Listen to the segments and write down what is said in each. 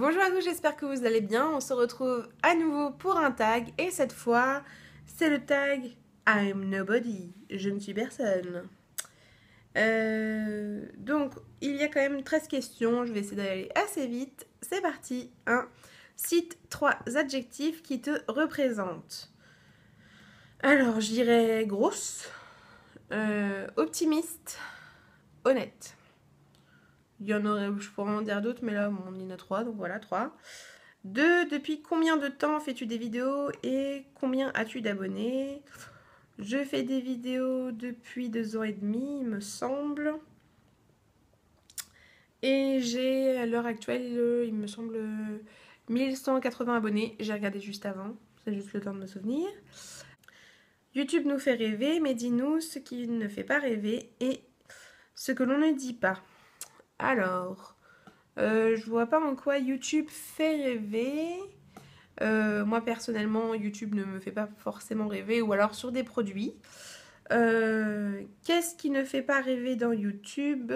Bonjour à tous, j'espère que vous allez bien. On se retrouve à nouveau pour un tag et cette fois, c'est le tag I'm nobody. Je ne suis personne. Donc, il y a quand même 13 questions. Je vais essayer d'aller assez vite. C'est parti. 1. Cite 3 adjectifs qui te représentent. Alors, je dirais grosse, optimiste, honnête. Il y en aurait, je pourrais en dire d'autres, mais là, on en a 3, donc voilà, 3. 2. Depuis combien de temps fais-tu des vidéos et combien as-tu d'abonnés? Je fais des vidéos depuis 2 ans et demi, il me semble. Et j'ai à l'heure actuelle, il me semble, 1180 abonnés. J'ai regardé juste avant, c'est juste le temps de me souvenir. YouTube nous fait rêver, mais dis-nous ce qui ne fait pas rêver et ce que l'on ne dit pas. Alors, je vois pas en quoi YouTube fait rêver. Moi personnellement, YouTube ne me fait pas forcément rêver, ou alors sur des produits. Qu'est-ce qui ne fait pas rêver dans YouTube?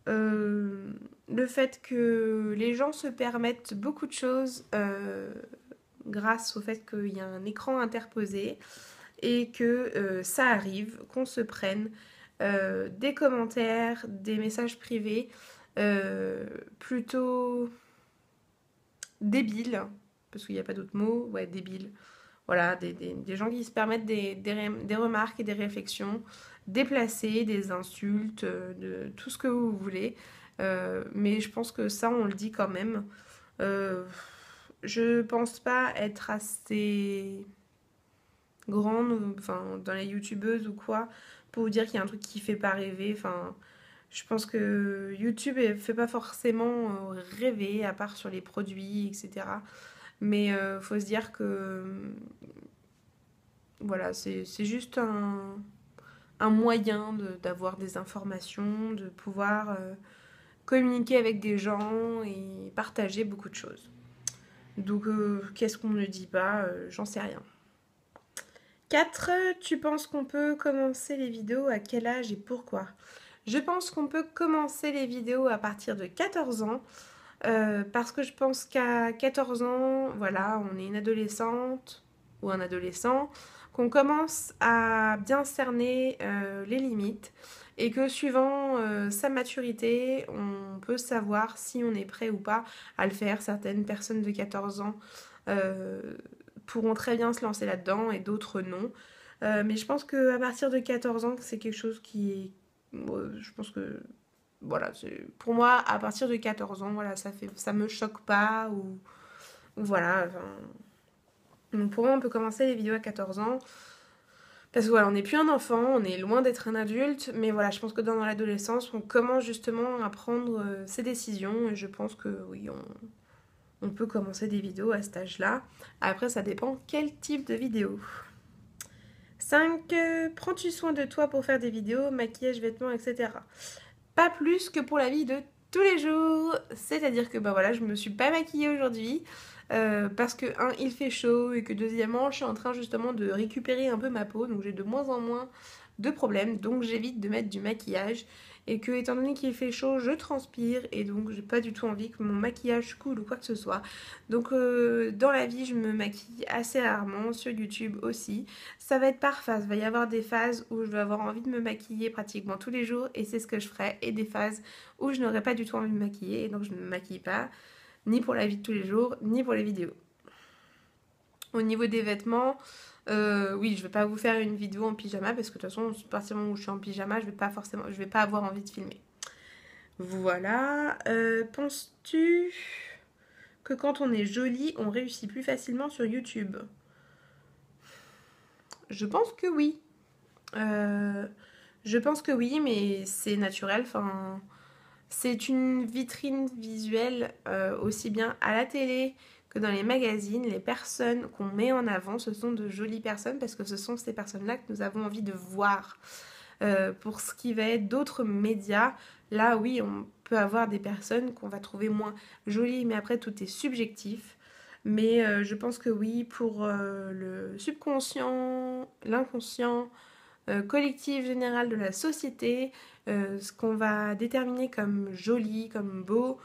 Le fait que les gens se permettent beaucoup de choses grâce au fait qu'il y a un écran interposé et que ça arrive, qu'on se prenne des commentaires, des messages privés plutôt débiles, parce qu'il n'y a pas d'autre mot, ouais, débiles. Voilà, des gens qui se permettent des remarques et des réflexions déplacées, des insultes, de tout ce que vous voulez. Mais je pense que ça, on le dit quand même. Je pense pas être assez grande, enfin, dans les youtubeuses ou quoi, pour vous dire qu'il y a un truc qui fait pas rêver. Enfin, je pense que YouTube ne fait pas forcément rêver, à part sur les produits, etc. Mais faut se dire que voilà, c'est juste un moyen d'avoir des informations, de pouvoir communiquer avec des gens et partager beaucoup de choses. Donc, qu'est-ce qu'on ne dit pas? J'en sais rien. 4. Tu penses qu'on peut commencer les vidéos à quel âge et pourquoi? Je pense qu'on peut commencer les vidéos à partir de 14 ans. Parce que je pense qu'à 14 ans, voilà, on est une adolescente ou un adolescent, qu'on commence à bien cerner les limites et que suivant sa maturité, on peut savoir si on est prêt ou pas à le faire. Certaines personnes de 14 ans pourront très bien se lancer là-dedans et d'autres non. Mais je pense qu'à partir de 14 ans, c'est quelque chose qui est... je pense que voilà, pour moi, à partir de 14 ans, voilà, ça me choque pas, ou voilà. Enfin, donc pour moi, on peut commencer les vidéos à 14 ans, parce que voilà, on n'est plus un enfant, on est loin d'être un adulte, mais voilà, je pense que dans l'adolescence, on commence justement à prendre ses décisions, et je pense que oui, on peut commencer des vidéos à cet âge-là. Après, ça dépend quel type de vidéo. 5. Prends-tu soin de toi pour faire des vidéos, maquillage, vêtements, etc. Pas plus que pour la vie de tous les jours. C'est-à-dire que bah voilà, je me suis pas maquillée aujourd'hui parce que il fait chaud et que deuxièmement, je suis en train justement de récupérer un peu ma peau, donc j'ai de moins en moins de problèmes, donc j'évite de mettre du maquillage et que étant donné qu'il fait chaud, je transpire et donc j'ai pas du tout envie que mon maquillage coule ou quoi que ce soit. Donc dans la vie, je me maquille assez rarement, sur YouTube aussi. Ça va être par phase. Il va y avoir des phases où je vais avoir envie de me maquiller pratiquement tous les jours et c'est ce que je ferai. Et des phases où je n'aurai pas du tout envie de me maquiller et donc je ne me maquille pas, ni pour la vie de tous les jours, ni pour les vidéos. Au niveau des vêtements, oui, je vais pas vous faire une vidéo en pyjama parce que de toute façon, à partir du moment où je suis en pyjama, je vais pas avoir envie de filmer. Voilà. Penses-tu que quand on est jolie, on réussit plus facilement sur YouTube? Je pense que oui. Je pense que oui, mais c'est naturel. Enfin, c'est une vitrine visuelle aussi bien à la télé que dans les magazines. Les personnes qu'on met en avant, ce sont de jolies personnes parce que ce sont ces personnes-là que nous avons envie de voir. Pour ce qui va être d'autres médias, là oui, on peut avoir des personnes qu'on va trouver moins jolies, mais après tout est subjectif. Mais je pense que oui, pour le subconscient, l'inconscient, collectif général de la société, ce qu'on va déterminer comme joli, comme beau,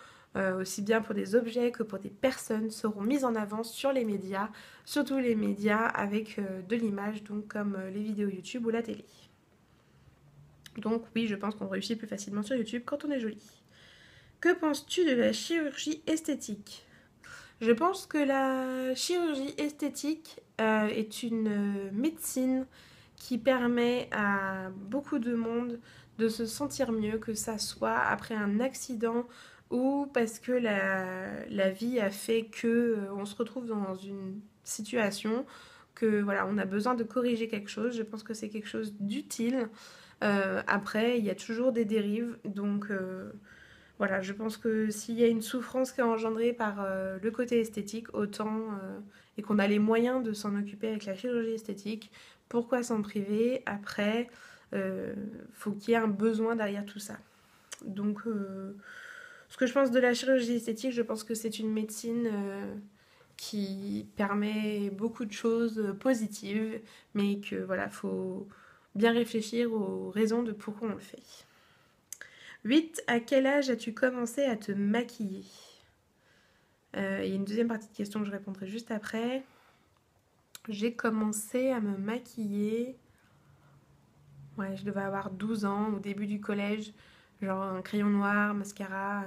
aussi bien pour des objets que pour des personnes, seront mises en avant sur les médias, surtout les médias avec de l'image, donc comme les vidéos YouTube ou la télé. Donc oui, je pense qu'on réussit plus facilement sur YouTube quand on est joli. Que penses-tu de la chirurgie esthétique ? Je pense que la chirurgie esthétique est une médecine qui permet à beaucoup de monde de se sentir mieux, que ça soit après un accident ou parce que la vie a fait que on se retrouve dans une situation que voilà, on a besoin de corriger quelque chose. Je pense que c'est quelque chose d'utile. Après, il y a toujours des dérives, donc voilà, je pense que s'il y a une souffrance qui est engendrée par le côté esthétique, autant, et qu'on a les moyens de s'en occuper avec la chirurgie esthétique, pourquoi s'en priver? Après, faut qu'il y ait un besoin derrière tout ça. Donc, ce que je pense de la chirurgie esthétique, je pense que c'est une médecine qui permet beaucoup de choses positives, mais que voilà, faut bien réfléchir aux raisons de pourquoi on le fait. 8. À quel âge as-tu commencé à te maquiller ? Il y a une deuxième partie de question que je répondrai juste après. J'ai commencé à me maquiller... Ouais, je devais avoir 12 ans, au début du collège. Genre un crayon noir, mascara,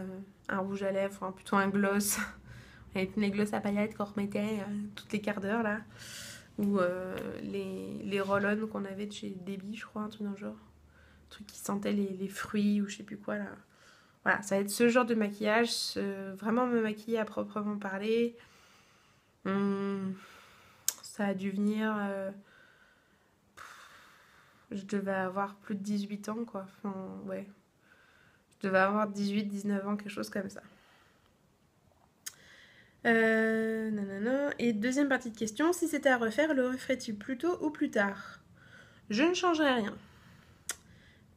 un rouge à lèvres, enfin plutôt un gloss. Avec les gloss à paillettes qu'on remettait toutes les quarts d'heure là. Ou les roll-on qu'on avait de chez Debbie, je crois, un truc dans le genre. Un truc qui sentait les fruits ou je sais plus quoi là. Voilà, ça va être ce genre de maquillage, vraiment me maquiller à proprement parler. Ça a dû venir... je devais avoir plus de 18 ans, quoi. Enfin, ouais. Je devais avoir 18, 19 ans, quelque chose comme ça. Nanana. Et deuxième partie de question, si c'était à refaire, le referais-tu plus tôt ou plus tard ? Je ne changerai rien.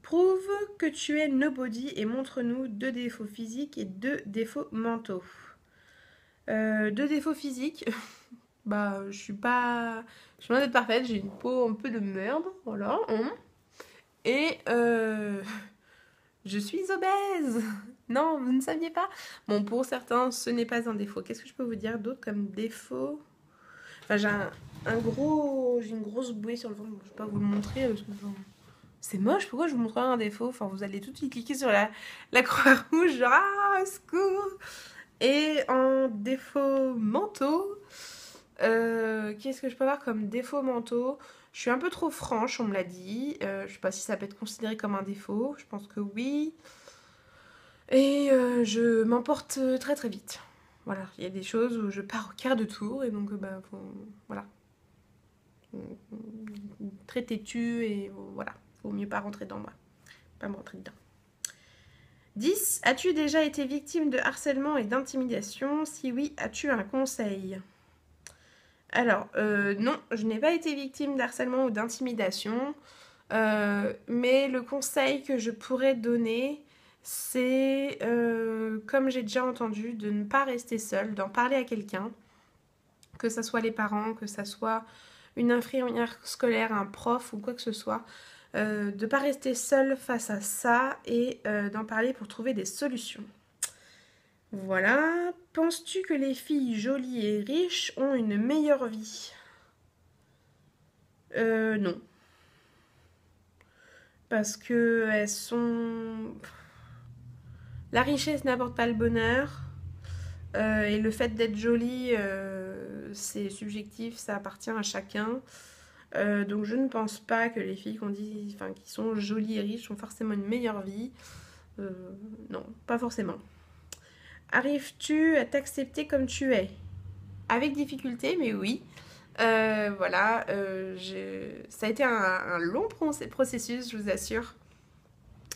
Prouve que tu es nobody et montre-nous 2 défauts physiques et 2 défauts mentaux. 2 défauts physiques. Bah, je suis loin d'être parfaite, j'ai une peau un peu de merde, voilà. Et je suis obèse. Non, vous ne saviez pas. Bon, pour certains, ce n'est pas un défaut. Qu'est-ce que je peux vous dire d'autre comme défaut ? Enfin, j'ai j'ai une grosse bouée sur le ventre. Je ne vais pas vous le montrer parce que c'est moche. Pourquoi je vous montrerai un défaut ? Enfin, vous allez tout de suite cliquer sur la croix rouge, genre ah, secours. Et en défauts mentaux, qu'est-ce que je peux avoir comme défauts mentaux ? Je suis un peu trop franche, on me l'a dit. Je sais pas si ça peut être considéré comme un défaut. Je pense que oui. Et je m'emporte très très vite. Voilà, il y a des choses où je pars au quart de tour et donc voilà. Très têtue et voilà, faut mieux pas rentrer dans moi. Pas me rentrer dedans. 10. As-tu déjà été victime de harcèlement et d'intimidation ? Si oui, as-tu un conseil ? Alors, non, je n'ai pas été victime d'harcèlement ou d'intimidation, mais le conseil que je pourrais donner, c'est, comme j'ai déjà entendu, de ne pas rester seule, d'en parler à quelqu'un, que ce soit les parents, que ce soit une infirmière scolaire, un prof ou quoi que ce soit, de ne pas rester seule face à ça et d'en parler pour trouver des solutions. Voilà. Penses-tu que les filles jolies et riches ont une meilleure vie ? Non. Parce que elles sont... La richesse n'apporte pas le bonheur. Et le fait d'être jolie, c'est subjectif, ça appartient à chacun. Donc je ne pense pas que les filles qui sont jolies et riches ont forcément une meilleure vie. Non, pas forcément. Arrives-tu à t'accepter comme tu es ? Avec difficulté, mais oui. Voilà, ça a été un long processus, je vous assure.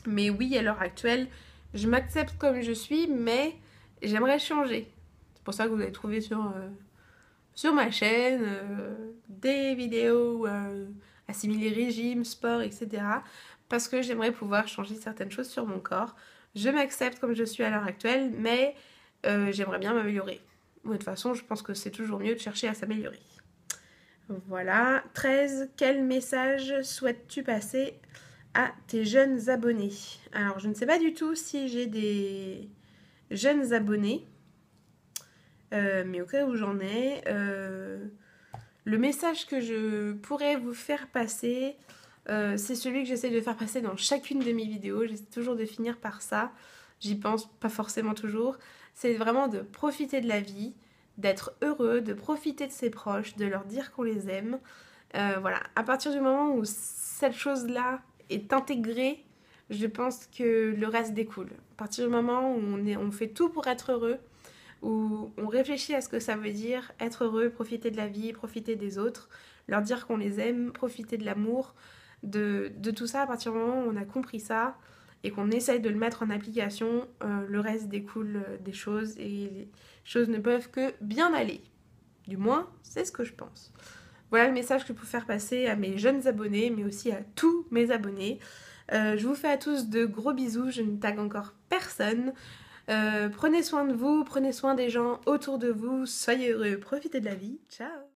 Mais oui, à l'heure actuelle, je m'accepte comme je suis, mais j'aimerais changer. C'est pour ça que vous allez trouver sur ma chaîne des vidéos assimiler régime, sport, etc. Parce que j'aimerais pouvoir changer certaines choses sur mon corps. Je m'accepte comme je suis à l'heure actuelle, mais j'aimerais bien m'améliorer. De toute façon, je pense que c'est toujours mieux de chercher à s'améliorer. Voilà. 13. Quel message souhaites-tu passer à tes jeunes abonnés ? Alors, je ne sais pas du tout si j'ai jeunes abonnés. Mais au cas où j'en ai, le message que je pourrais vous faire passer, c'est celui que j'essaie de faire passer dans chacune de mes vidéos. J'essaie toujours de finir par ça. J'y pense pas forcément toujours. C'est vraiment de profiter de la vie, d'être heureux, de profiter de ses proches, de leur dire qu'on les aime. Voilà, à partir du moment où cette chose-là est intégrée, je pense que le reste découle. À partir du moment où on fait tout pour être heureux, où on réfléchit à ce que ça veut dire être heureux, profiter de la vie, profiter des autres, leur dire qu'on les aime, profiter de l'amour, de tout ça, à partir du moment où on a compris ça et qu'on essaye de le mettre en application, le reste découle des choses et les choses ne peuvent que bien aller. Du moins, c'est ce que je pense. Voilà le message que je peux faire passer à mes jeunes abonnés, mais aussi à tous mes abonnés. Je vous fais à tous de gros bisous, je ne tag encore personne. Prenez soin de vous, prenez soin des gens autour de vous, soyez heureux, profitez de la vie, ciao!